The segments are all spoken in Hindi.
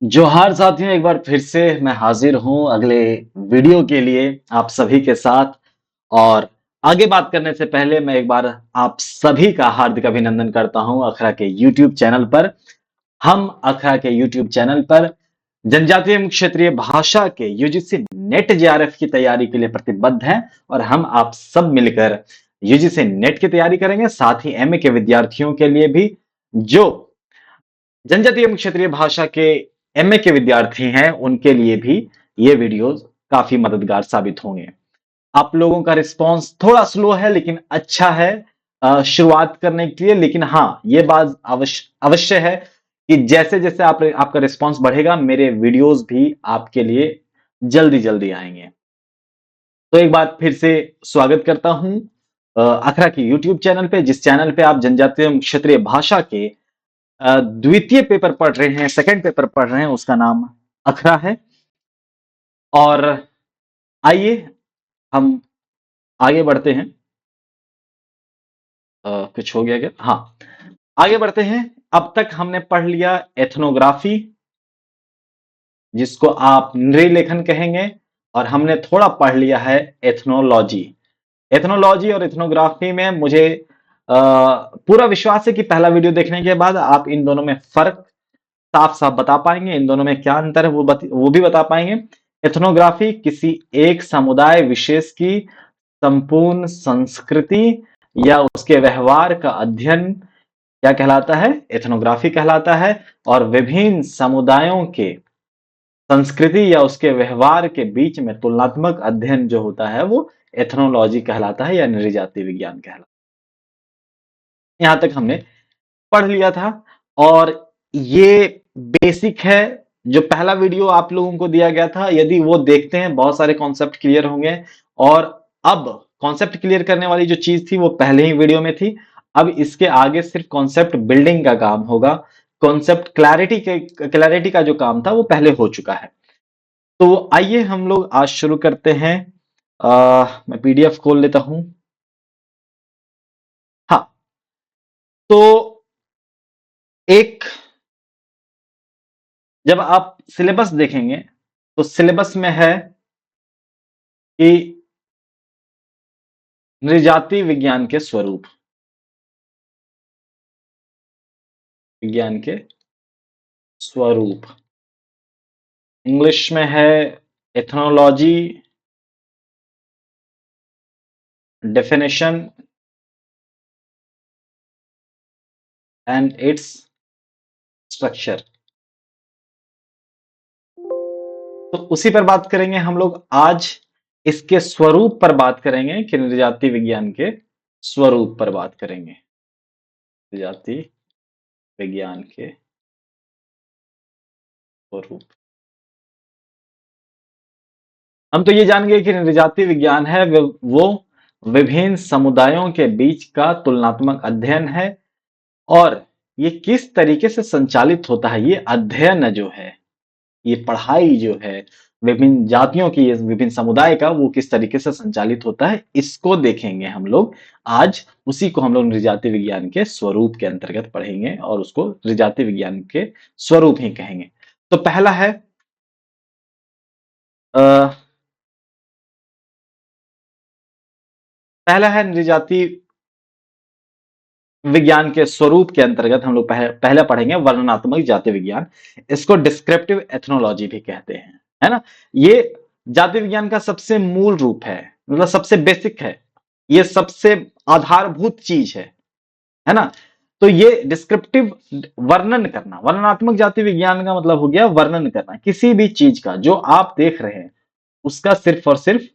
जोहार साथियों, एक बार फिर से मैं हाजिर हूं अगले वीडियो के लिए आप सभी के साथ। और आगे बात करने से पहले मैं एक बार आप सभी का हार्दिक अभिनंदन करता हूं अखरा के YouTube चैनल पर। हम अखरा के YouTube चैनल पर जनजातीय एवं क्षेत्रीय भाषा के यूजीसी नेट जेआरएफ की तैयारी के लिए प्रतिबद्ध हैं और हम आप सब मिलकर यूजीसी नेट की तैयारी करेंगे, साथ ही एमए के विद्यार्थियों के लिए भी जो जनजातीय एवं क्षेत्रीय भाषा के एमए के विद्यार्थी हैं उनके लिए भी ये वीडियोस काफी मददगार साबित होंगे। आप लोगों का रिस्पांस थोड़ा स्लो है लेकिन अच्छा है शुरुआत करने के लिए। लेकिन हाँ, ये बात अवश्य अवश्य है कि जैसे जैसे आपका रिस्पांस बढ़ेगा मेरे वीडियोस भी आपके लिए जल्दी जल्दी आएंगे। तो एक बार फिर से स्वागत करता हूं अखरा के यूट्यूब चैनल पे, जिस चैनल पे आप जनजातीय एवं क्षेत्रीय भाषा के द्वितीय पेपर पढ़ रहे हैं, सेकंड पेपर पढ़ रहे हैं, उसका नाम अखरा है। और आइए हम आगे बढ़ते हैं। कुछ हो गया क्या? हाँ, आगे बढ़ते हैं। अब तक हमने पढ़ लिया एथनोग्राफी, जिसको आप नृलेखन कहेंगे, और हमने थोड़ा पढ़ लिया है एथनोलॉजी। एथनोलॉजी और एथनोग्राफी में मुझे पूरा विश्वास है कि पहला वीडियो देखने के बाद आप इन दोनों में फर्क साफ साफ बता पाएंगे, इन दोनों में क्या अंतर है वो भी बता पाएंगे। एथनोग्राफी किसी एक समुदाय विशेष की संपूर्ण संस्कृति या उसके व्यवहार का अध्ययन क्या कहलाता है? एथनोग्राफी कहलाता है। और विभिन्न समुदायों के संस्कृति या उसके व्यवहार के बीच में तुलनात्मक अध्ययन जो होता है वो एथनोलॉजी कहलाता है या नृजाति विज्ञान कहलाता है। यहां तक हमने पढ़ लिया था और ये बेसिक है। जो पहला वीडियो आप लोगों को दिया गया था, यदि वो देखते हैं बहुत सारे कॉन्सेप्ट क्लियर होंगे। और अब कॉन्सेप्ट क्लियर करने वाली जो चीज थी वो पहले ही वीडियो में थी। अब इसके आगे सिर्फ कॉन्सेप्ट बिल्डिंग का काम होगा। कॉन्सेप्ट क्लैरिटी का जो काम था वो पहले हो चुका है। तो आइए हम लोग आज शुरू करते हैं। मैं पीडीएफ खोल लेता हूं। हाँ, तो एक जब आप सिलेबस देखेंगे तो सिलेबस में है कि नृजाति विज्ञान के स्वरूप, विज्ञान के स्वरूप इंग्लिश में है ethnology definition and its structure. तो उसी पर बात करेंगे हम लोग आज। इसके स्वरूप पर बात करेंगे कि नृजाति विज्ञान के स्वरूप पर बात करेंगे। नृजाति विज्ञान के स्वरूप। हम तो ये जान गए कि नृजाति विज्ञान है वो विभिन्न समुदायों के बीच का तुलनात्मक अध्ययन है। और ये किस तरीके से संचालित होता है, ये अध्ययन जो है, ये पढ़ाई जो है विभिन्न जातियों की, विभिन्न समुदाय का, वो किस तरीके से संचालित होता है, इसको देखेंगे हम लोग आज। उसी को हम लोग नृजाति विज्ञान के स्वरूप के अंतर्गत पढ़ेंगे और उसको नृजाति विज्ञान के स्वरूप ही कहेंगे। तो पहला है नृजाति विज्ञान के स्वरूप के अंतर्गत हम लोग पहले पढ़ेंगे वर्णनात्मक जाति विज्ञान। इसको डिस्क्रिप्टिव एथनोलॉजी भी कहते हैं, है ना। ये जाति विज्ञान का सबसे मूल रूप है, मतलब सबसे बेसिक है, ये सबसे आधारभूत चीज है ना। तो ये डिस्क्रिप्टिव वर्णन करना, वर्णनात्मक जाति विज्ञान का मतलब हो गया वर्णन करना किसी भी चीज का, जो आप देख रहे हैं उसका सिर्फ और सिर्फ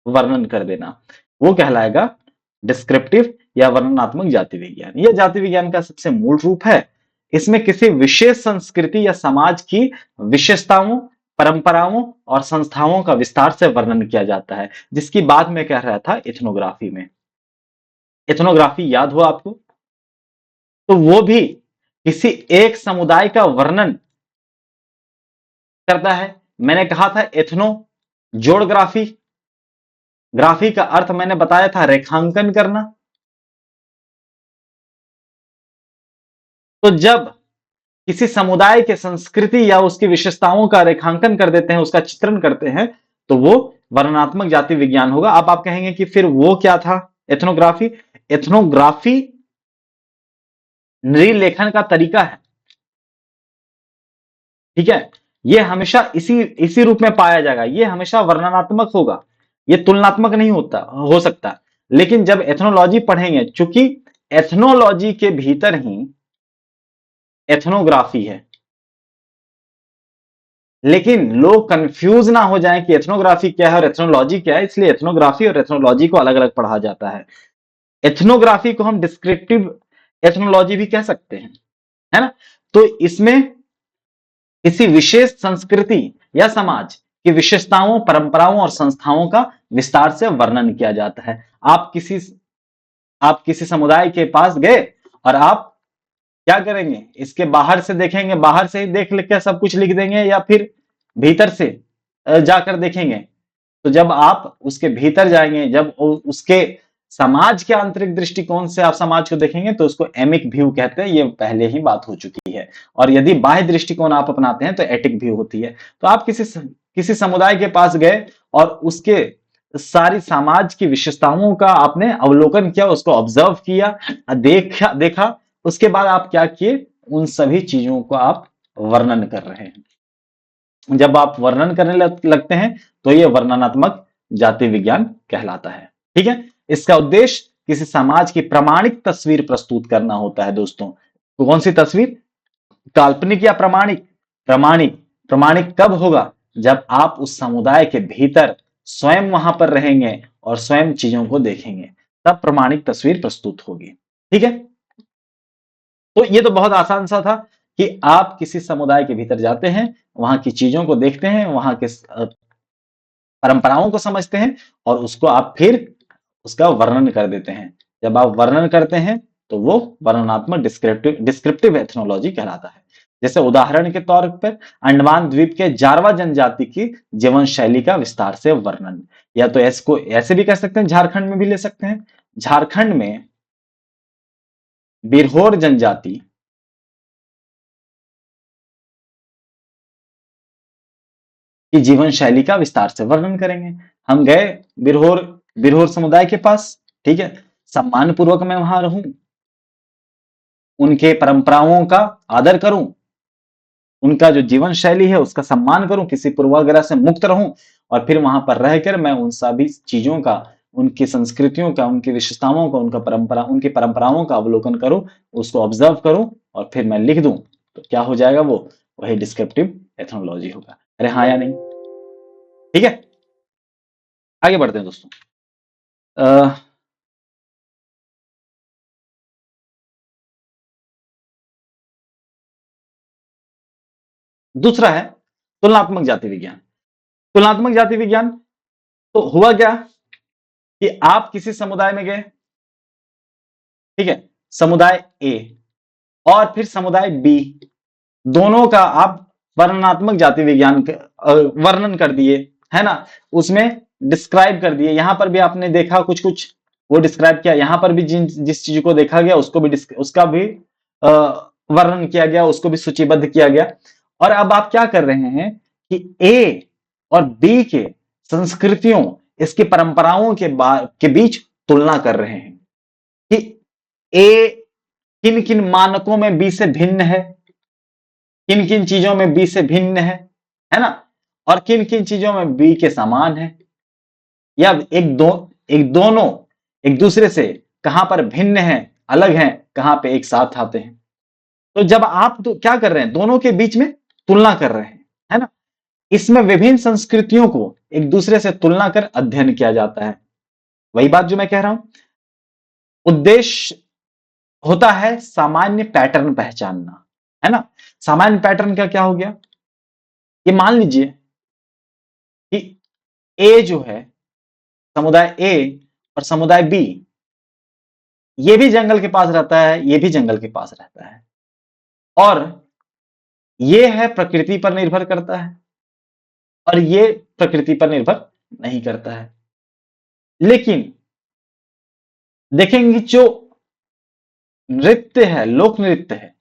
वर्णन कर देना, वो कहलाएगा डिस्क्रिप्टिव या वर्णनात्मक जाति विज्ञान। यह जाति विज्ञान का सबसे मूल रूप है। इसमें किसी विशेष संस्कृति या समाज की विशेषताओं, परंपराओं और संस्थाओं का विस्तार से वर्णन किया जाता है, जिसकी बात मैं कह रहा था एथनोग्राफी में। एथनोग्राफी याद हुआ आपको? तो वो भी किसी एक समुदाय का वर्णन करता है। मैंने कहा था एथनो जोड़ग्राफी, ग्राफी का अर्थ मैंने बताया था रेखांकन करना। तो जब किसी समुदाय के संस्कृति या उसकी विशेषताओं का रेखांकन कर देते हैं, उसका चित्रण करते हैं, तो वो वर्णनात्मक जाति विज्ञान होगा। अब आप कहेंगे कि फिर वो क्या था एथनोग्राफी? एथनोग्राफी नृलेखन का तरीका है, ठीक है। ये हमेशा इसी इसी रूप में पाया जाएगा, ये हमेशा वर्णनात्मक होगा, ये तुलनात्मक नहीं होता हो सकता। लेकिन जब एथनोलॉजी पढ़ेंगे, चूंकि एथनोलॉजी के भीतर ही एथनोग्राफी है, लेकिन लोग कंफ्यूज ना हो जाएं कि एथनोग्राफी क्या है और एथनोलॉजी क्या है, इसलिए एथनोग्राफी और एथनोलॉजी को अलग अलग पढ़ा जाता है। एथनोग्राफी को हम डिस्क्रिप्टिव एथनोलॉजी भी कह सकते हैं, है ना। तो इसमें किसी विशेष संस्कृति या समाज की विशेषताओं, परंपराओं और संस्थाओं का विस्तार से वर्णन किया जाता है। आप किसी समुदाय के पास गए और आप क्या करेंगे, इसके बाहर से देखेंगे, बाहर से ही देख लिख के सब कुछ लिख देंगे, या फिर भीतर से जाकर देखेंगे? तो जब आप उसके भीतर जाएंगे, जब उसके समाज के आंतरिक दृष्टिकोण से आप समाज को देखेंगे, तो उसको एमिक व्यू कहते हैं, ये पहले ही बात हो चुकी है। और यदि बाह्य दृष्टिकोण आप अपनाते हैं तो एटिक व्यू होती है। तो आप किसी समुदाय के पास गए और उसके सारी समाज की विशेषताओं का आपने अवलोकन किया, उसको ऑब्जर्व किया, देखा। उसके बाद आप क्या किए, उन सभी चीजों को आप वर्णन कर रहे हैं। जब आप वर्णन करने लगते हैं तो यह वर्णनात्मक जाति विज्ञान कहलाता है, ठीक है। इसका उद्देश्य किसी समाज की प्रामाणिक तस्वीर प्रस्तुत करना होता है दोस्तों। तो कौन सी तस्वीर? काल्पनिक या प्रामाणिक? प्रामाणिक। प्रामाणिक कब होगा? जब आप उस समुदाय के भीतर स्वयं वहां पर रहेंगे और स्वयं चीजों को देखेंगे, तब प्रामाणिक तस्वीर प्रस्तुत होगी, ठीक है। तो ये तो बहुत आसान सा था कि आप किसी समुदाय के भीतर जाते हैं, वहां की चीजों को देखते हैं, वहां के परंपराओं को समझते हैं और उसको आप फिर उसका वर्णन कर देते हैं। जब आप वर्णन करते हैं तो वो वर्णनात्मक डिस्क्रिप्टिव एथनोलॉजी कहलाता है। जैसे उदाहरण के तौर पर अंडमान द्वीप के जारवा जनजाति की जीवन शैली का विस्तार से वर्णन, या तो इसको ऐसे भी कह सकते हैं, झारखंड में भी ले सकते हैं। झारखंड में बिरहोर जनजाति की जीवन शैली का विस्तार से वर्णन करेंगे। हम गए बिरहोर बिरहोर समुदाय के पास, ठीक है। सम्मान पूर्वक मैं वहां रहूं, उनके परंपराओं का आदर करूं, उनका जो जीवन शैली है उसका सम्मान करूं, किसी पूर्वाग्रह से मुक्त रहूं, और फिर वहां पर रहकर मैं उन सभी चीजों का, उनकी संस्कृतियों का, उनकी विशेषताओं का, उनकी परंपराओं का अवलोकन करूं, उसको ऑब्जर्व करूं और फिर मैं लिख दूं, तो क्या हो जाएगा? वो वही डिस्क्रिप्टिव एथनोलॉजी होगा। अरे हाँ या नहीं? ठीक है, आगे बढ़ते हैं दोस्तों। अ, दूसरा है तुलनात्मक जाति विज्ञान। तुलनात्मक जाति विज्ञान तो हुआ क्या कि आप किसी समुदाय में गए, ठीक है, समुदाय ए और फिर समुदाय बी, दोनों का आप वर्णनात्मक जाति विज्ञान वर्णन कर दिए, है ना। उसमें डिस्क्राइब कर दिए। यहां पर भी आपने देखा कुछ कुछ वो डिस्क्राइब किया, यहां पर भी जिस चीज को देखा गया उसको भी उसका भी वर्णन किया गया, उसको भी सूचीबद्ध किया गया। और अब आप क्या कर रहे हैं कि ए और बी के संस्कृतियों, इसकी परंपराओं के बीच तुलना कर रहे हैं कि ए किन किन मानकों में बी से भिन्न है, किन किन चीजों में बी से भिन्न है ना, और किन किन चीजों में बी के समान है, या एक दोनों एक दूसरे से कहां पर भिन्न है, अलग हैं, कहां पे एक साथ आते हैं। तो जब आप तो क्या कर रहे हैं, दोनों के बीच में तुलना कर रहे हैं, है ना। इसमें विभिन्न संस्कृतियों को एक दूसरे से तुलना कर अध्ययन किया जाता है। वही बात जो मैं कह रहा हूं, उद्देश्य होता है सामान्य पैटर्न पहचानना, है ना। सामान्य पैटर्न का क्या हो गया, ये मान लीजिए कि ए जो है, समुदाय ए और समुदाय बी, ये भी जंगल के पास रहता है, ये भी जंगल के पास रहता है, और ये है प्रकृति पर निर्भर करता है और ये प्रकृति पर निर्भर नहीं करता है। लेकिन देखेंगे जो नृत्य है, लोक नृत्य है,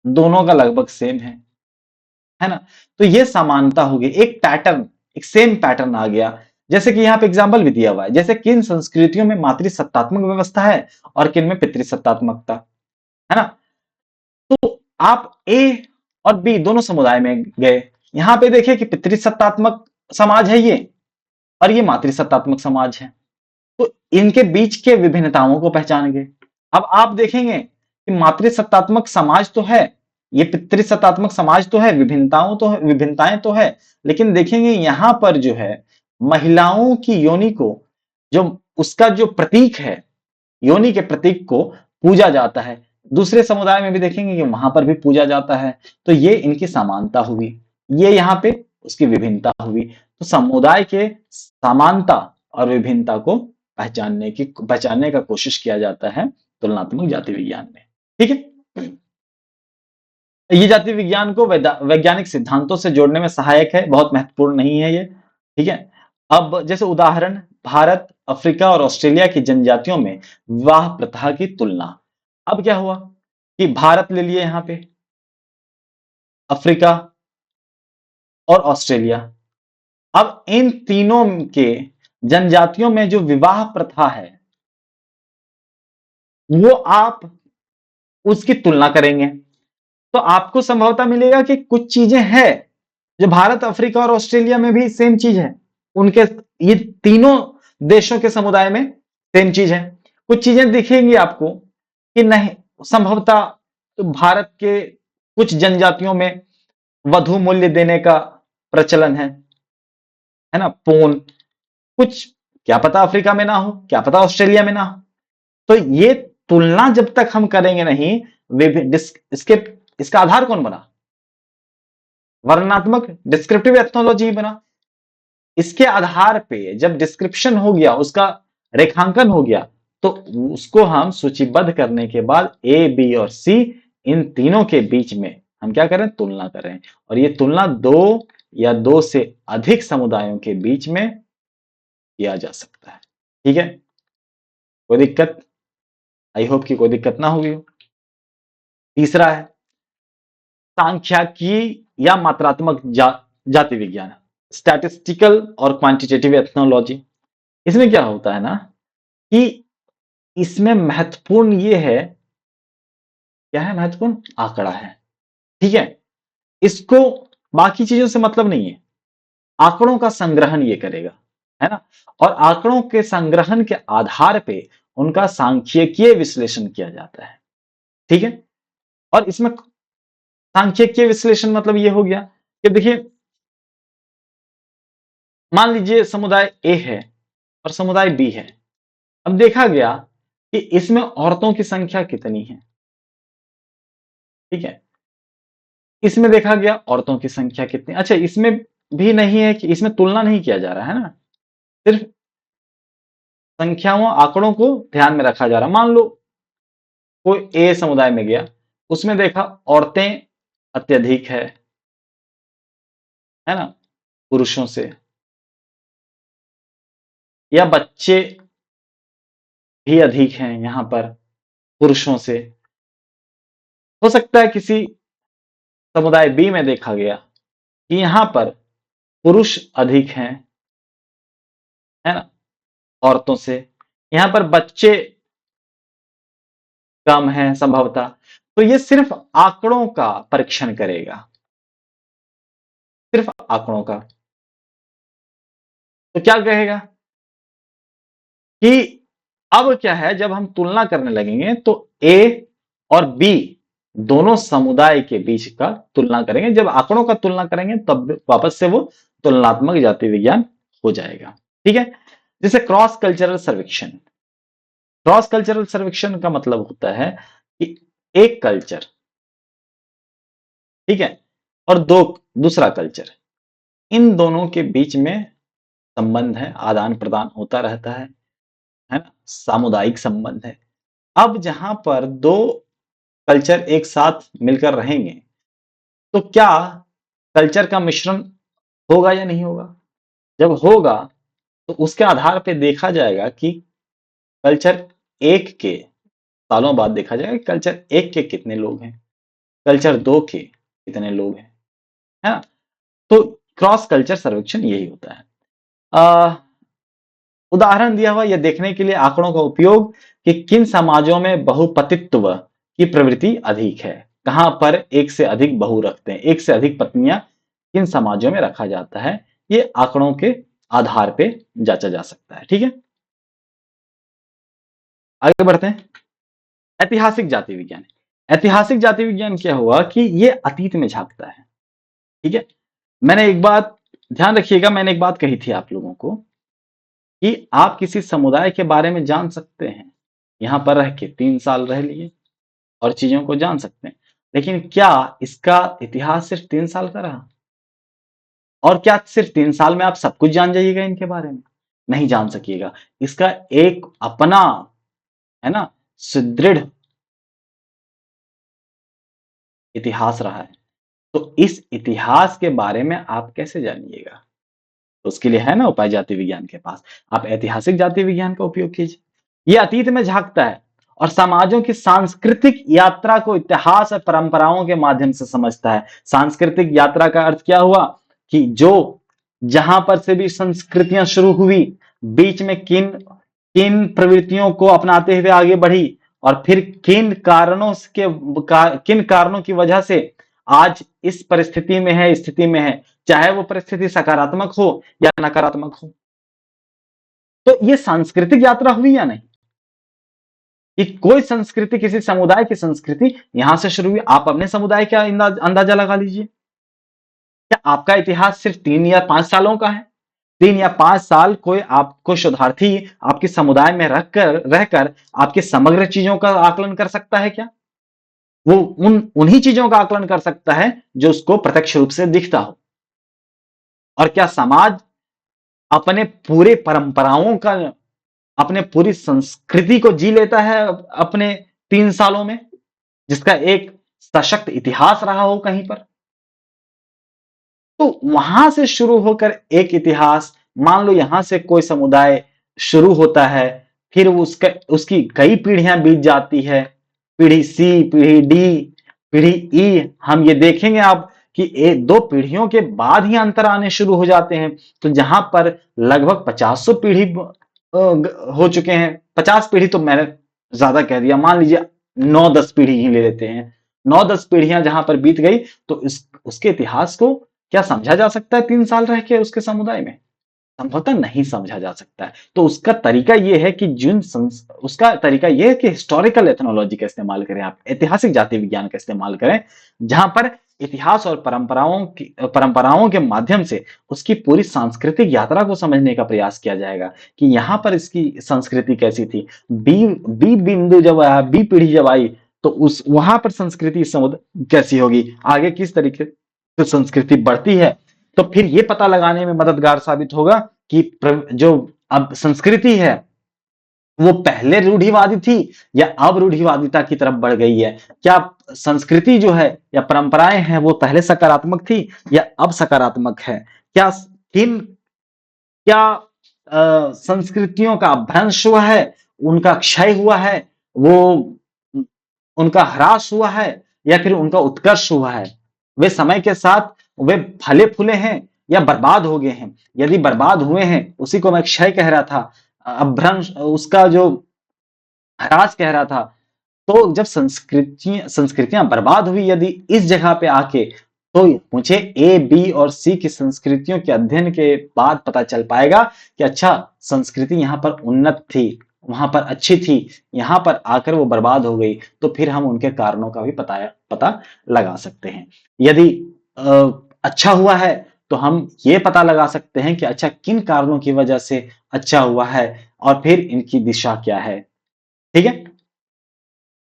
दोनों का लगभग सेम है ना। तो ये समानता होगी, एक पैटर्न, एक सेम पैटर्न आ गया। जैसे कि यहाँ पे एग्जाम्पल भी दिया हुआ है, जैसे किन संस्कृतियों में मातृसत्तात्मक व्यवस्था है और किन में पितृसत्तात्मकता, है ना। तो आप ए और बी दोनों समुदाय में गए, यहां पे देखिए कि पितृसत्तात्मक समाज है ये और ये मातृसत्तात्मक समाज है, तो इनके बीच के विभिन्नताओं को पहचानेंगे। अब आप देखेंगे कि मातृसत्तात्मक समाज तो है, ये पितृसत्तात्मक समाज तो है, विभिन्नताओं तो है, विभिन्नताएं तो है, लेकिन देखेंगे यहां पर जो है महिलाओं की योनि को, जो उसका जो प्रतीक है, योनि के प्रतीक को पूजा जाता है। दूसरे समुदाय में भी देखेंगे कि वहां पर भी पूजा जाता है। तो ये इनकी समानता हुई, ये यहाँ पे उसकी विभिन्नता हुई। तो समुदाय के समानता और विभिन्नता को पहचानने का कोशिश किया जाता है तुलनात्मक जाति विज्ञान में। ठीक है, ये जाति विज्ञान को वैज्ञानिक सिद्धांतों से जोड़ने में सहायक है, बहुत महत्वपूर्ण नहीं है ये। ठीक है, अब जैसे उदाहरण, भारत, अफ्रीका और ऑस्ट्रेलिया की जनजातियों में विवाह प्रथा की तुलना। अब क्या हुआ कि भारत ले लिए यहां पे, अफ्रीका और ऑस्ट्रेलिया। अब इन तीनों के जनजातियों में जो विवाह प्रथा है वो आप उसकी तुलना करेंगे, तो आपको संभवतः मिलेगा कि कुछ चीजें हैं जो भारत, अफ्रीका और ऑस्ट्रेलिया में भी सेम चीज है, उनके, ये तीनों देशों के समुदाय में सेम चीज है। कुछ चीजें दिखेंगी आपको कि नहीं, संभवतः तो भारत के कुछ जनजातियों में वधु मूल्य देने का प्रचलन है ना, पौन, कुछ क्या पता अफ्रीका में ना हो, क्या पता ऑस्ट्रेलिया में ना हो। तो ये तुलना जब तक हम करेंगे नहीं, इसके इसका आधार कौन बना, वर्णनात्मक डिस्क्रिप्टिव एथनोलॉजी बना। इसके आधार पे जब डिस्क्रिप्शन हो गया, उसका रेखांकन हो गया, तो उसको हम सूचीबद्ध करने के बाद ए, बी और सी, इन तीनों के बीच में हम क्या करें, तुलना करें। और ये तुलना दो या दो से अधिक समुदायों के बीच में किया जा सकता है। ठीक है, कोई दिक्कत, आई होप कि कोई दिक्कत ना होगी। तीसरा है सांख्यिकी या मात्रात्मक जाति विज्ञान, स्टैटिस्टिकल और क्वांटिटेटिव एथनोलॉजी। इसमें क्या होता है ना कि इसमें महत्वपूर्ण ये है, क्या है महत्वपूर्ण, आंकड़ा है। ठीक है, इसको बाकी चीजों से मतलब नहीं है, आंकड़ों का संग्रहण ये करेगा, है ना। और आंकड़ों के संग्रहण के आधार पे उनका सांख्यिकीय विश्लेषण किया जाता है। ठीक है, और इसमें सांख्यिकीय विश्लेषण मतलब ये हो गया कि देखिए, मान लीजिए समुदाय ए है और समुदाय बी है। अब देखा गया कि इसमें औरतों की संख्या कितनी है। ठीक है, इसमें देखा गया औरतों की संख्या कितनी, अच्छा इसमें भी नहीं है कि इसमें तुलना नहीं किया जा रहा है ना, सिर्फ संख्याओं आंकड़ों को ध्यान में रखा जा रहा। मान लो कोई ए समुदाय में गया, उसमें देखा औरतें अत्यधिक है ना, पुरुषों से, या बच्चे भी अधिक हैं यहां पर पुरुषों से। हो सकता है किसी समुदाय बी में देखा गया कि यहां पर पुरुष अधिक हैं, है ना, औरतों से, यहां पर बच्चे कम हैं संभवतः। तो ये सिर्फ आंकड़ों का परीक्षण करेगा, सिर्फ आंकड़ों का। तो क्या कहेगा कि अब क्या है, जब हम तुलना करने लगेंगे तो ए और बी दोनों समुदाय के बीच का तुलना करेंगे। जब आंकड़ों का तुलना करेंगे तब वापस से वो तुलनात्मक जाति विज्ञान हो जाएगा। ठीक है, जैसे क्रॉस कल्चरल सर्वेक्षण। क्रॉस कल्चरल सर्वेक्षण का मतलब होता है कि एक कल्चर, ठीक है, और दूसरा कल्चर, इन दोनों के बीच में संबंध है, आदान प्रदान होता रहता है ना, सामुदायिक संबंध है। अब जहां पर दो कल्चर एक साथ मिलकर रहेंगे तो क्या कल्चर का मिश्रण होगा या नहीं होगा। जब होगा तो उसके आधार पे देखा जाएगा कि कल्चर एक के, सालों बाद देखा जाएगा कि कल्चर एक के कितने लोग हैं। कल्चर 2 के कितने लोग हैं, है ना? तो क्रॉस कल्चर सर्वेक्षण यही होता है। अ, उदाहरण दिया हुआ यह देखने के लिए आंकड़ों का उपयोग कि किन समाजों में बहुपतित्व की प्रवृत्ति अधिक है, कहां पर एक से अधिक बहू रखते हैं, एक से अधिक पत्नियां किन समाजों में रखा जाता है, ये आंकड़ों के आधार पे जांचा जा सकता है। ठीक है, आगे बढ़ते हैं। ऐतिहासिक जाति विज्ञान। ऐतिहासिक जाति विज्ञान क्या हुआ कि ये अतीत में झांकता है। ठीक है, मैंने एक बात ध्यान रखिएगा, मैंने एक बात कही थी आप लोगों को कि आप किसी समुदाय के बारे में जान सकते हैं, यहां पर रह के 3 साल रह लिए और चीजों को जान सकते हैं, लेकिन क्या इसका इतिहास सिर्फ 3 साल का रहा? और क्या सिर्फ 3 साल में आप सब कुछ जान जाइएगा इनके बारे में? नहीं जान सकिएगा। इसका एक अपना, है ना, सुदृढ़ इतिहास रहा है। तो इस इतिहास के बारे में आप कैसे जानिएगा? तो उसके लिए है ना उपाय जाति विज्ञान के पास, आप ऐतिहासिक जाति विज्ञान का उपयोग कीजिए। ये अतीत में झांकता है और समाजों की सांस्कृतिक यात्रा को इतिहास और परंपराओं के माध्यम से समझता है। सांस्कृतिक यात्रा का अर्थ क्या हुआ कि जो जहां पर से भी संस्कृतियां शुरू हुई, बीच में किन किन प्रवृत्तियों को अपनाते हुए आगे बढ़ी और फिर किन कारणों की वजह से आज इस परिस्थिति में है, स्थिति में है, चाहे वो परिस्थिति सकारात्मक हो या नकारात्मक हो। तो ये सांस्कृतिक यात्रा हुई या नहीं? कि कोई संस्कृति, किसी समुदाय की संस्कृति यहां से शुरू हुई, आप अपने समुदाय का अंदाजा लगा लीजिए। क्या आपका इतिहास सिर्फ 3 या 5 सालों का है? 3 या 5 साल कोई आपको शोधार्थी आपके समुदाय में रहकर आपके समग्र चीजों का आकलन कर सकता है क्या? वो उन्हीं चीजों का आकलन कर सकता है जो उसको प्रत्यक्ष रूप से दिखता हो। और क्या समाज अपने पूरे परंपराओं का, अपने पूरी संस्कृति को जी लेता है अपने 3 सालों में, जिसका एक सशक्त इतिहास रहा हो कहीं पर? तो वहां से शुरू होकर एक इतिहास, मान लो यहां से कोई समुदाय शुरू होता है, फिर उसकी कई पीढ़ियां बीत जाती है, पीढ़ी सी, पीढ़ी डी, पीढ़ी ई, हम ये देखेंगे आप कि एक दो पीढ़ियों के बाद ही अंतर आने शुरू हो जाते हैं। तो जहां पर लगभग 50 पीढ़ी हो चुके हैं, 50 पीढ़ी तो मैंने ज्यादा कह दिया, मान लीजिए 9-10 पीढ़ी ही ले लेते हैं, 9-10 पीढ़ियां जहां पर बीत गई, तो उसके इतिहास को क्या समझा जा सकता है 3 साल रह के उसके समुदाय में? संभवतः नहीं समझा जा सकता है। तो उसका तरीका यह है कि उसका तरीका यह है कि हिस्टोरिकल एथनोलॉजी का इस्तेमाल करें, आप ऐतिहासिक जाति विज्ञान का इस्तेमाल करें, जहां पर इतिहास और परंपराओं के माध्यम से उसकी पूरी सांस्कृतिक यात्रा को समझने का प्रयास किया जाएगा कि यहाँ पर इसकी संस्कृति कैसी थी। बी बी बिंदु जब आया, बी पीढ़ी जब आई, तो उस वहां पर संस्कृति समुद्र कैसी होगी, आगे किस तरीके से संस्कृति बढ़ती है। तो फिर ये पता लगाने में मददगार साबित होगा कि जो अब संस्कृति है वो पहले रूढ़िवादी थी या अब रूढ़िवादिता की तरफ बढ़ गई है। क्या संस्कृति जो है या परंपराएं हैं वो पहले सकारात्मक थी या अब सकारात्मक है? क्या किन क्या संस्कृतियों का भ्रंश हुआ है, उनका क्षय हुआ है, वो उनका ह्रास हुआ है या फिर उनका उत्कर्ष हुआ है? वे समय के साथ वे फले फूले हैं या बर्बाद हो गए हैं? यदि बर्बाद हुए हैं, उसी को मैं क्षय कह रहा था, अपभ्रंश उसका जो ह्रास कह रहा था। तो जब संस्कृतियां बर्बाद हुई यदि इस जगह पे आके, तो मुझे ए, बी और सी की संस्कृतियों के अध्ययन के बाद पता चल पाएगा कि अच्छा, संस्कृति यहाँ पर उन्नत थी, वहां पर अच्छी थी, यहाँ पर आकर वो बर्बाद हो गई। तो फिर हम उनके कारणों का भी पता लगा सकते हैं। यदि अच्छा हुआ है तो हम ये पता लगा सकते हैं कि अच्छा किन कारणों की वजह से अच्छा हुआ है और फिर इनकी दिशा क्या है। ठीक है,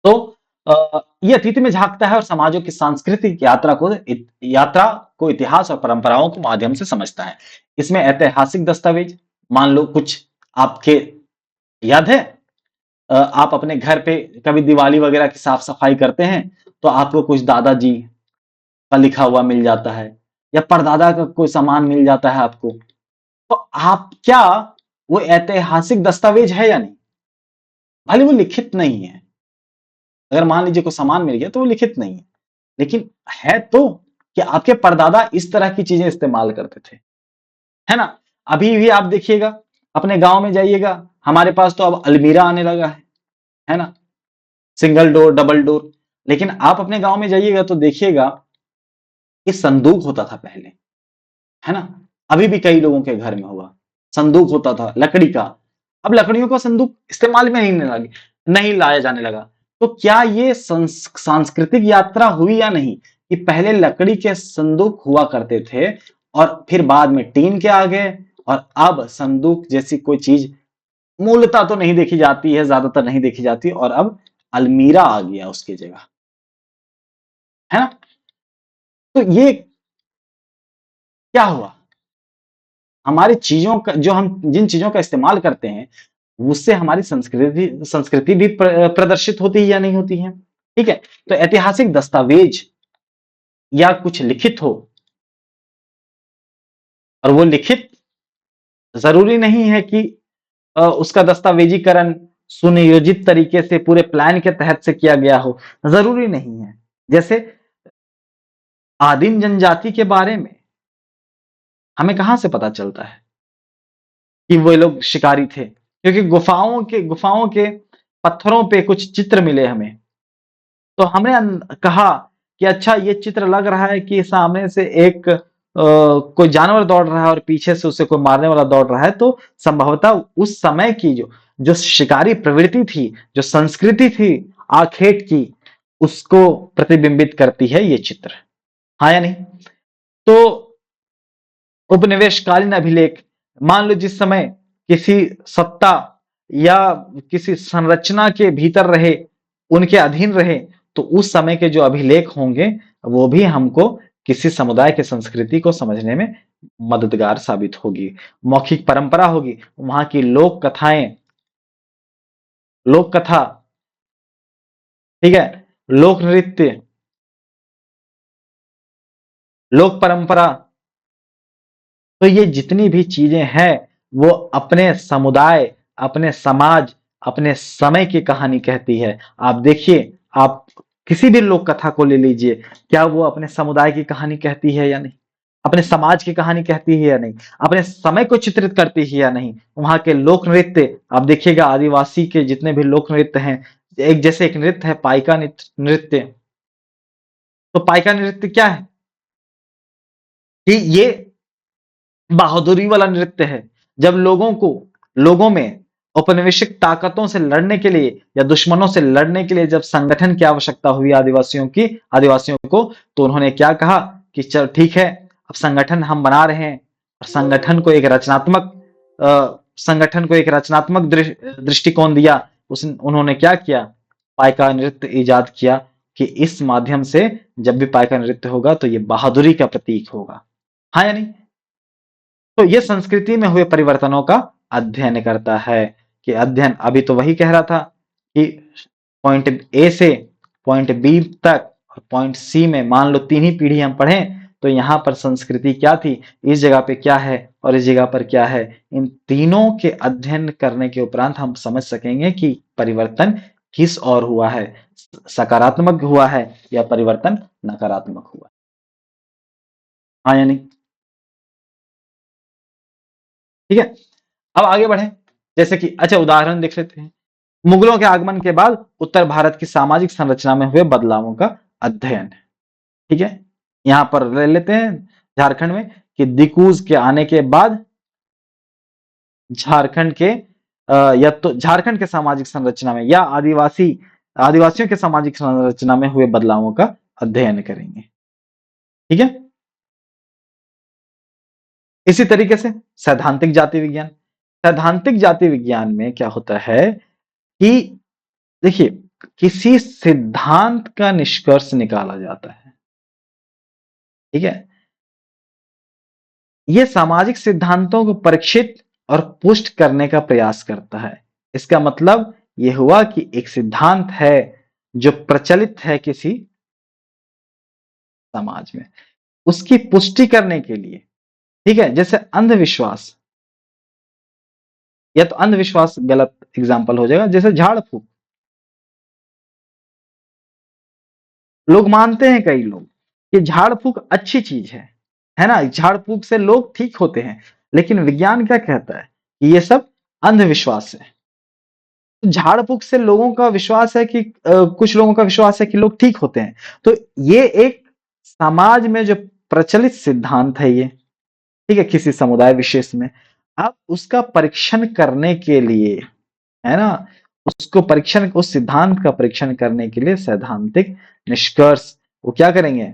तो ये अतीत में झांकता है और समाजों की सांस्कृतिक यात्रा को इतिहास और परंपराओं के माध्यम से समझता है। इसमें ऐतिहासिक दस्तावेज, मान लो कुछ आपके याद है, आप अपने घर पे कभी दिवाली वगैरह की साफ सफाई करते हैं, तो आपको कुछ दादाजी का लिखा हुआ मिल जाता है या परदादा का कोई सामान मिल जाता है आपको। तो आप क्या, वो ऐतिहासिक दस्तावेज है या नहीं? भले वो लिखित नहीं है, अगर मान लीजिए कोई सामान मिल गया तो वो लिखित नहीं है, लेकिन है तो कि आपके परदादा इस तरह की चीजें इस्तेमाल करते थे, है ना? अभी भी आप देखिएगा, अपने गांव में जाइएगा, हमारे पास तो अब अलमीरा आने लगा है ना? Single door, double door. लेकिन आप अपने गांव में जाइएगा तो देखिएगा कि संदूक होता था पहले, है ना? अभी भी कई लोगों के घर में होगा, संदूक होता था लकड़ी का। अब लकड़ियों का संदूक इस्तेमाल में नहीं लाया जाने लगा। तो क्या ये सांस्कृतिक यात्रा हुई या नहीं, कि पहले लकड़ी के संदूक हुआ करते थे और फिर बाद में टीन के आ गए, और अब संदूक जैसी कोई चीज मूलतः तो नहीं देखी जाती है, ज्यादातर नहीं देखी जाती, और अब अलमीरा आ गया उसकी जगह, है ना? तो ये क्या हुआ? हमारी चीजों का, जो हम जिन चीजों का इस्तेमाल करते हैं, उससे हमारी संस्कृति संस्कृति भी प्रदर्शित होती है या नहीं होती है? ठीक है। तो ऐतिहासिक दस्तावेज या कुछ लिखित हो, और वो लिखित जरूरी नहीं है कि उसका दस्तावेजीकरण सुनियोजित तरीके से पूरे प्लान के तहत से किया गया हो, जरूरी नहीं है। जैसे आदिम जनजाति के बारे में हमें कहां से पता चलता है कि वो लोग शिकारी थे? क्योंकि गुफाओं के पत्थरों पे कुछ चित्र मिले हमें। तो हमने कहा कि अच्छा, ये चित्र लग रहा है कि सामने से एक कोई जानवर दौड़ रहा है और पीछे से उसे कोई मारने वाला दौड़ रहा है, तो संभवतः उस समय की जो जो शिकारी प्रवृत्ति थी, जो संस्कृति थी आखेट की, उसको प्रतिबिंबित करती है ये चित्र। हाँ या नहीं? तो उपनिवेशकालीन अभिलेख, मान लो जिस समय किसी सत्ता या किसी संरचना के भीतर रहे, उनके अधीन रहे, तो उस समय के जो अभिलेख होंगे, वो भी हमको किसी समुदाय की संस्कृति को समझने में मददगार साबित होगी। मौखिक परंपरा होगी, वहां की लोक कथाएं, लोक कथा, ठीक है, लोक नृत्य, लोक परंपरा। तो ये जितनी भी चीजें हैं, वो अपने समुदाय, अपने समाज, अपने समय की कहानी कहती है। आप देखिए, आप किसी भी लोक कथा को ले लीजिए, क्या वो अपने समुदाय की कहानी कहती है या नहीं? अपने समाज की कहानी कहती है या नहीं? अपने समय को चित्रित करती है या नहीं? वहां के लोक नृत्य आप देखिएगा, आदिवासी के जितने भी लोक नृत्य हैं, एक जैसे एक नृत्य है पाइका नृत्य। तो पाइका नृत्य क्या है? कि ये बहादुरी वाला नृत्य है। जब लोगों में औपनिवेशिक ताकतों से लड़ने के लिए या दुश्मनों से लड़ने के लिए जब संगठन की आवश्यकता हुई आदिवासियों को, तो उन्होंने क्या कहा कि चल ठीक है, अब संगठन हम बना रहे हैं। और संगठन को एक रचनात्मक दृष्टिकोण दिया। उन्होंने क्या किया? पाइका नृत्य इजाद किया, कि इस माध्यम से जब भी पाइका नृत्य होगा तो ये बहादुरी का प्रतीक होगा। हाँ या नहीं? तो ये संस्कृति में हुए परिवर्तनों का अध्ययन करता है। कि अध्ययन, अभी तो वही कह रहा था कि पॉइंट ए से पॉइंट बी तक और पॉइंट सी में मान लो 3 ही पीढ़ी हम पढ़ें, तो यहाँ पर संस्कृति क्या थी, इस जगह पे क्या है और इस जगह पर क्या है, इन तीनों के अध्ययन करने के उपरांत हम समझ सकेंगे कि परिवर्तन किस ओर हुआ है, सकारात्मक हुआ है या परिवर्तन नकारात्मक हुआ। हाँ या नहीं? ठीक है। अब आगे बढ़े, जैसे कि अच्छा उदाहरण देख लेते हैं। मुगलों के आगमन के बाद उत्तर भारत की सामाजिक संरचना में हुए बदलावों का अध्ययन। ठीक है, यहां पर ले लेते हैं झारखंड में, कि दिकूज के आने के बाद झारखंड के या तो झारखंड के सामाजिक संरचना में या आदिवासियों के सामाजिक संरचना में हुए बदलावों का अध्ययन करेंगे। ठीक है। इसी तरीके से सैद्धांतिक जाति विज्ञान में क्या होता है कि देखिए, किसी सिद्धांत का निष्कर्ष निकाला जाता है। ठीक है, ये सामाजिक सिद्धांतों को परीक्षित और पुष्ट करने का प्रयास करता है। इसका मतलब ये हुआ कि एक सिद्धांत है जो प्रचलित है किसी समाज में, उसकी पुष्टि करने के लिए। ठीक है, जैसे अंधविश्वास, या तो अंधविश्वास गलत एग्जाम्पल हो जाएगा, जैसे झाड़ फूक। लोग मानते हैं कई लोग कि झाड़ फूक अच्छी चीज है ना, झाड़ फूक से लोग ठीक होते हैं। लेकिन विज्ञान क्या कहता है कि ये सब अंधविश्वास है। झाड़ फूक से लोगों का विश्वास है कि कुछ लोगों का विश्वास है कि लोग ठीक होते हैं। तो ये एक समाज में जो प्रचलित सिद्धांत है ये, ठीक है, किसी समुदाय विशेष में, अब उसका परीक्षण करने के लिए, है ना, उसको परीक्षण, उस सिद्धांत का परीक्षण करने के लिए सैद्धांतिक निष्कर्ष वो क्या करेंगे,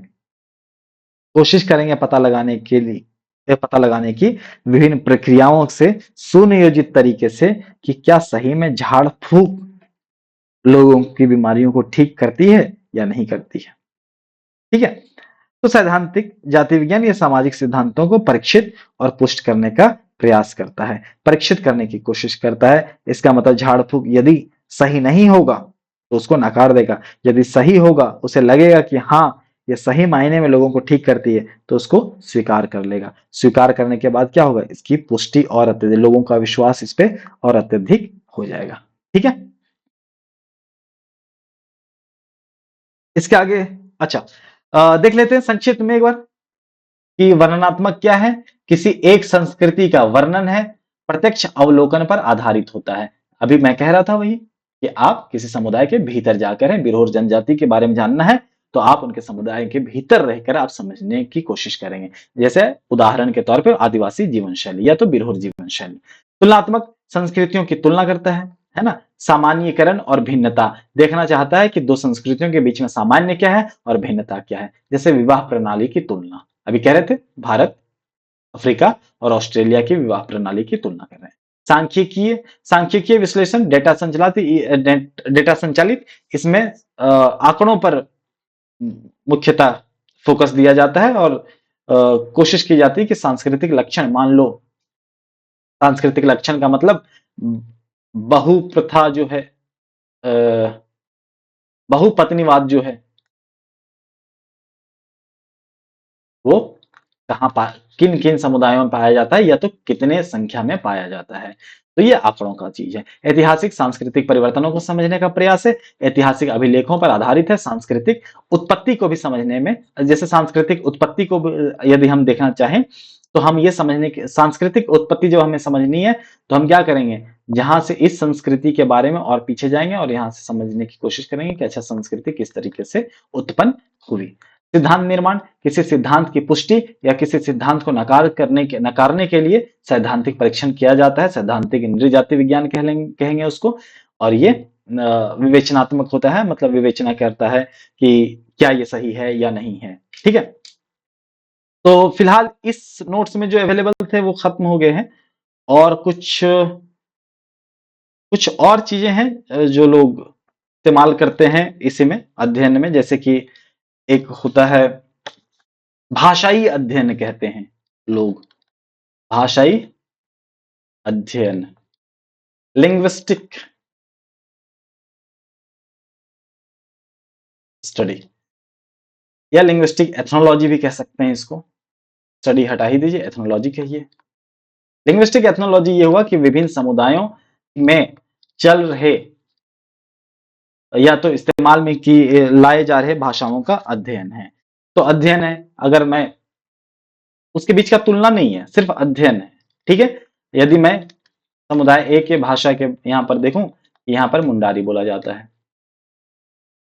कोशिश करेंगे पता लगाने के लिए, पता लगाने की विभिन्न प्रक्रियाओं से सुनियोजित तरीके से कि क्या सही में झाड़ फूक लोगों की बीमारियों को ठीक करती है या नहीं करती है। ठीक है। तो सैद्धांतिक जाति विज्ञान ये सामाजिक सिद्धांतों को परीक्षित और पुष्ट करने का प्रयास करता है, परीक्षित करने की कोशिश करता है। इसका मतलब झाड़ फूक यदि सही नहीं होगा तो उसको नकार देगा, यदि सही होगा, उसे लगेगा कि हाँ ये सही मायने में लोगों को ठीक करती है, तो उसको स्वीकार कर लेगा। स्वीकार करने के बाद क्या होगा, इसकी पुष्टि और अत्यधिक, लोगों का विश्वास इस पे और अत्यधिक हो जाएगा। ठीक है। इसके आगे, अच्छा, देख लेते हैं संक्षिप्त में एक बार कि वर्णनात्मक क्या है। किसी एक संस्कृति का वर्णन है, प्रत्यक्ष अवलोकन पर आधारित होता है। अभी मैं कह रहा था वही कि आप किसी समुदाय के भीतर जाकर है, बिरहोर जनजाति के बारे में जानना है, तो आप उनके समुदाय के भीतर रहकर आप समझने की कोशिश करेंगे। जैसे उदाहरण के तौर पर आदिवासी जीवन शैली या तो बिरहोर जीवन शैली। तुलनात्मक संस्कृतियों की तुलना करता है ना। सामान्यीकरण और भिन्नता देखना चाहता है कि दो संस्कृतियों के बीच में सामान्य क्या है और भिन्नता क्या है। जैसे विवाह प्रणाली की तुलना, अभी कह रहे थे भारत, अफ्रीका और ऑस्ट्रेलिया की विवाह प्रणाली की तुलना कर रहे हैं। सांख्यिकीय सांख्यिकीय विश्लेषण, डेटा संचालित, इसमें आंकड़ों पर मुख्यतः फोकस दिया जाता है और कोशिश की जाती है कि सांस्कृतिक लक्षण, मान लो सांस्कृतिक लक्षण का मतलब बहु प्रथा जो है, बहुपत्नीवाद जो है, वो कहाँ पा किन किन समुदायों में पाया जाता है या तो कितने संख्या में पाया जाता है। तो ये आंकड़ों का चीज है। ऐतिहासिक सांस्कृतिक परिवर्तनों को समझने का प्रयास है। ऐतिहासिक अभिलेखों पर आधारित है। सांस्कृतिक उत्पत्ति को भी समझने में, जैसे सांस्कृतिक उत्पत्ति को यदि हम देखना चाहें तो हम ये समझने की, सांस्कृतिक उत्पत्ति जब हमें समझनी है तो हम क्या करेंगे, जहां से इस संस्कृति के बारे में और पीछे जाएंगे और यहाँ से समझने की कोशिश करेंगे कि अच्छा संस्कृति किस तरीके से उत्पन्न हुई। सिद्धांत निर्माण, किसी सिद्धांत की पुष्टि या किसी सिद्धांत को नकारने के लिए सैद्धांतिक परीक्षण किया जाता है। सैद्धांतिक इंद्रिय जाति विज्ञान कहेंगे उसको। और ये विवेचनात्मक होता है, मतलब विवेचना करता है कि क्या ये सही है या नहीं है। ठीक है। तो फिलहाल इस नोट्स में जो अवेलेबल थे वो खत्म हो गए हैं, और कुछ कुछ और चीजें हैं जो लोग इस्तेमाल करते हैं इसी में अध्ययन में, जैसे कि एक होता है भाषाई अध्ययन, कहते हैं लोग, भाषाई अध्ययन, लिंग्विस्टिक स्टडी या लिंग्विस्टिक एथनोलॉजी भी कह सकते हैं इसको। स्टडी हटा ही दीजिए, एथनोलॉजी कहिए। लिंग्विस्टिक एथनोलॉजी ये हुआ कि विभिन्न समुदायों में चल रहे या तो इस्तेमाल में की लाए जा रहे भाषाओं का अध्ययन है। तो अध्ययन है, अगर मैं उसके बीच का तुलना नहीं है, सिर्फ अध्ययन है। ठीक है। यदि मैं समुदाय ए के भाषा के यहाँ पर देखूं, यहाँ पर मुंडारी बोला जाता है,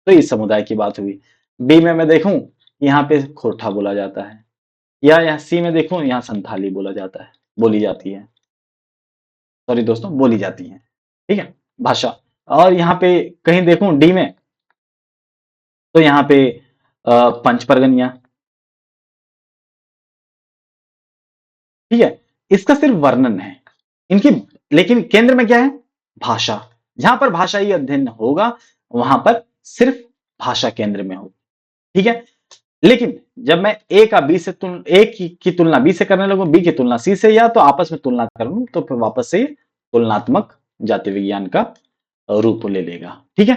तो इस समुदाय की बात हुई। बी में मैं देखूं, यहाँ पे खोरठा बोला जाता है, या यहाँ सी में देखूं, यहाँ संथाली बोला जाता है, बोली जाती है, सॉरी दोस्तों, बोली जाती है। ठीक है, भाषा। और यहाँ पे कहीं देखूं डी में, तो यहाँ पे पंच परगनिया। ठीक है। इसका सिर्फ वर्णन है इनकी, लेकिन केंद्र में क्या है, भाषा। जहां पर भाषाई अध्ययन होगा वहां पर सिर्फ भाषा केंद्र में होगी। ठीक है। लेकिन जब मैं ए का बी से की तुलना बी से करने लगूं, बी की तुलना सी से, या तो आपस में तुलना करूं, तो फिर वापस से तुलनात्मक जाति विज्ञान का रूप ले लेगा। ठीक है।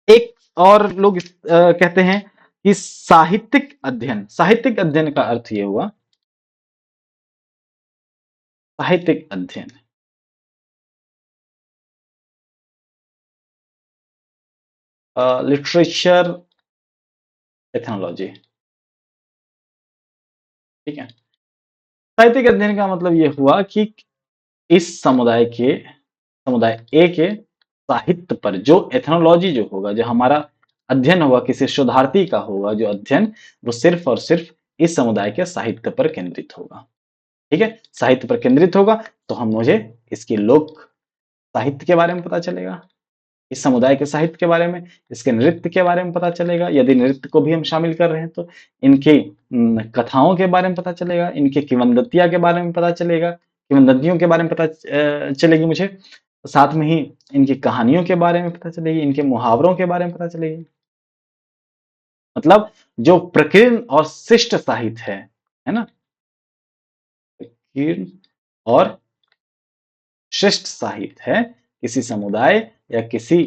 एक और लोग कहते हैं कि साहित्यिक अध्ययन, साहित्यिक अध्ययन का अर्थ यह हुआ, साहित्यिक अध्ययन, लिटरेचर एथनोलॉजी। ठीक है। साहित्यिक अध्ययन का मतलब ये हुआ कि इस समुदाय ए के साहित्य पर जो एथनोलॉजी जो होगा, जो हमारा अध्ययन होगा, किसी शोधार्थी का होगा जो अध्ययन, वो सिर्फ और सिर्फ इस समुदाय के साहित्य पर केंद्रित होगा। ठीक है, साहित्य पर केंद्रित होगा तो हम मुझे इसकी लोक साहित्य के बारे में पता चलेगा, इस समुदाय के साहित्य के बारे में, इसके नृत्य के बारे में पता चलेगा। यदि नृत्य को भी हम शामिल कर रहे हैं तो इनकी कथाओं के बारे में पता चलेगा, इनकी किंवदंतियां के बारे में पता चलेगा, किंवदंतियों के बारे में पता चलेगी मुझे। साथ में ही इनकी कहानियों के बारे में पता चलेगी, इनके मुहावरों के बारे में पता चलेगी। मतलब जो प्रकीर्ण और शिष्ट साहित्य है ना, प्रकीर्ण और शिष्ट साहित्य है किसी समुदाय या किसी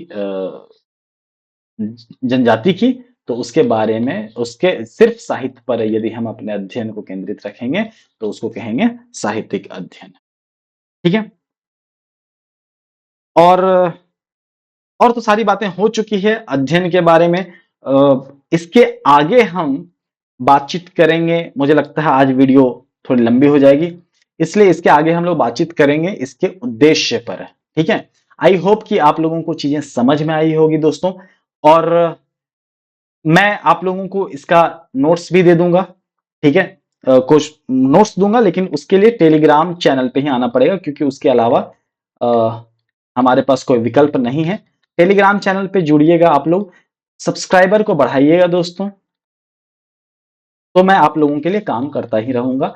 जनजाति की, तो उसके बारे में, उसके सिर्फ साहित्य पर यदि हम अपने अध्ययन को केंद्रित रखेंगे तो उसको कहेंगे साहित्यिक अध्ययन। ठीक है। और तो सारी बातें हो चुकी है अध्ययन के बारे में। इसके आगे हम बातचीत करेंगे। मुझे लगता है आज वीडियो थोड़ी लंबी हो जाएगी, इसलिए इसके आगे हम लोग बातचीत करेंगे इसके उद्देश्य पर। ठीक है। आई होप कि आप लोगों को चीजें समझ में आई होगी दोस्तों, और मैं आप लोगों को इसका नोट्स भी दे दूंगा। ठीक है। कुछ नोट्स दूंगा, लेकिन उसके लिए टेलीग्राम चैनल पे ही आना पड़ेगा, क्योंकि उसके अलावा हमारे पास कोई विकल्प नहीं है। टेलीग्राम चैनल पे जुड़िएगा आप लोग, सब्सक्राइबर को बढ़ाइएगा दोस्तों, तो मैं आप लोगों के लिए काम करता ही रहूंगा।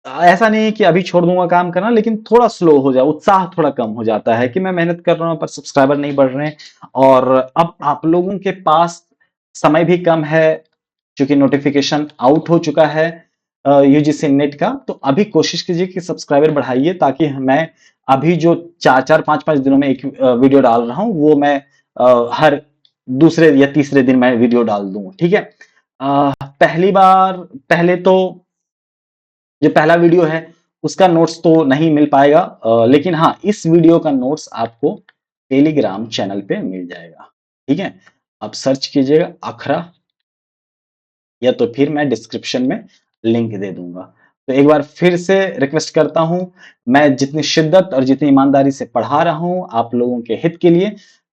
ऐसा नहीं है कि अभी छोड़ दूंगा काम करना, लेकिन थोड़ा स्लो हो जाए, उत्साह थोड़ा कम हो जाता है कि मैं मेहनत कर रहा हूं पर सब्सक्राइबर नहीं बढ़ रहे हैं। और अब आप लोगों के पास समय भी कम है, क्योंकि नोटिफिकेशन आउट हो चुका है यूजीसी नेट का। तो अभी कोशिश कीजिए कि सब्सक्राइबर बढ़ाइए, ताकि मैं अभी जो 4-4 5-5 दिनों में एक वीडियो डाल रहा हूं, वो मैं हर दूसरे या तीसरे दिन मैं वीडियो डाल दूं। ठीक है। पहली बार, पहले तो जो पहला वीडियो है उसका नोट्स तो नहीं मिल पाएगा, लेकिन हाँ, इस वीडियो का नोट्स आपको टेलीग्राम चैनल पे मिल जाएगा। ठीक है। आप सर्च कीजिएगा अखरा, या तो फिर मैं डिस्क्रिप्शन में लिंक दे दूंगा। तो एक बार फिर से रिक्वेस्ट करता हूं, मैं जितनी शिद्दत और जितनी ईमानदारी से पढ़ा रहा हूं आप लोगों के हित के लिए,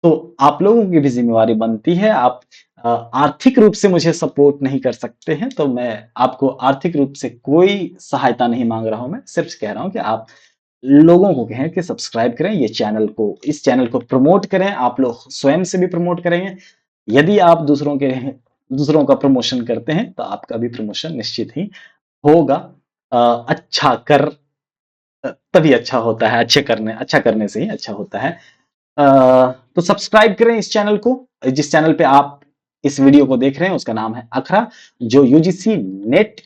तो आप लोगों की भी जिम्मेवारी बनती है। आप आर्थिक रूप से मुझे सपोर्ट नहीं कर सकते हैं, तो मैं आपको आर्थिक रूप से कोई सहायता नहीं मांग रहा हूं, मैं सिर्फ कह रहा हूं कि आप लोगों को कहें कि सब्सक्राइब करें, ये चैनल को, इस चैनल को प्रमोट करें। आप लोग स्वयं से भी प्रमोट करेंगे। यदि आप दूसरों का प्रमोशन करते हैं तो आपका भी प्रमोशन निश्चित ही होगा। अच्छा कर तभी अच्छा होता है, अच्छा करने से ही अच्छा होता है। तो सब्सक्राइब करें इस चैनल को। जिस चैनल पे आप इस वीडियो को देख रहे हैं उसका नाम है अखरा, जो यूजीसी नेट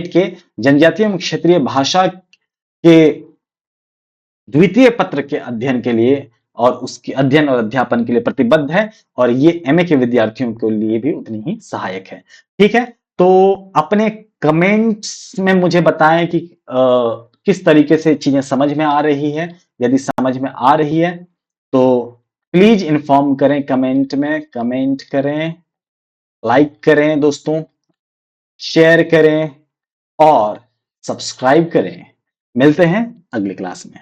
के जनजातीय एवं क्षेत्रीय भाषा के द्वितीय पत्र के अध्ययन के लिए और उसके अध्ययन और अध्यापन के लिए प्रतिबद्ध है, और ये एमए के विद्यार्थियों के लिए भी उतनी ही सहायक है। ठीक है। तो अपने कमेंट्स में मुझे बताएं कि किस तरीके से चीजें समझ में आ रही है। यदि समझ में आ रही है तो प्लीज इन्फॉर्म करें, कमेंट में कमेंट करें, लाइक करें दोस्तों, शेयर करें और सब्सक्राइब करें। मिलते हैं अगली क्लास में।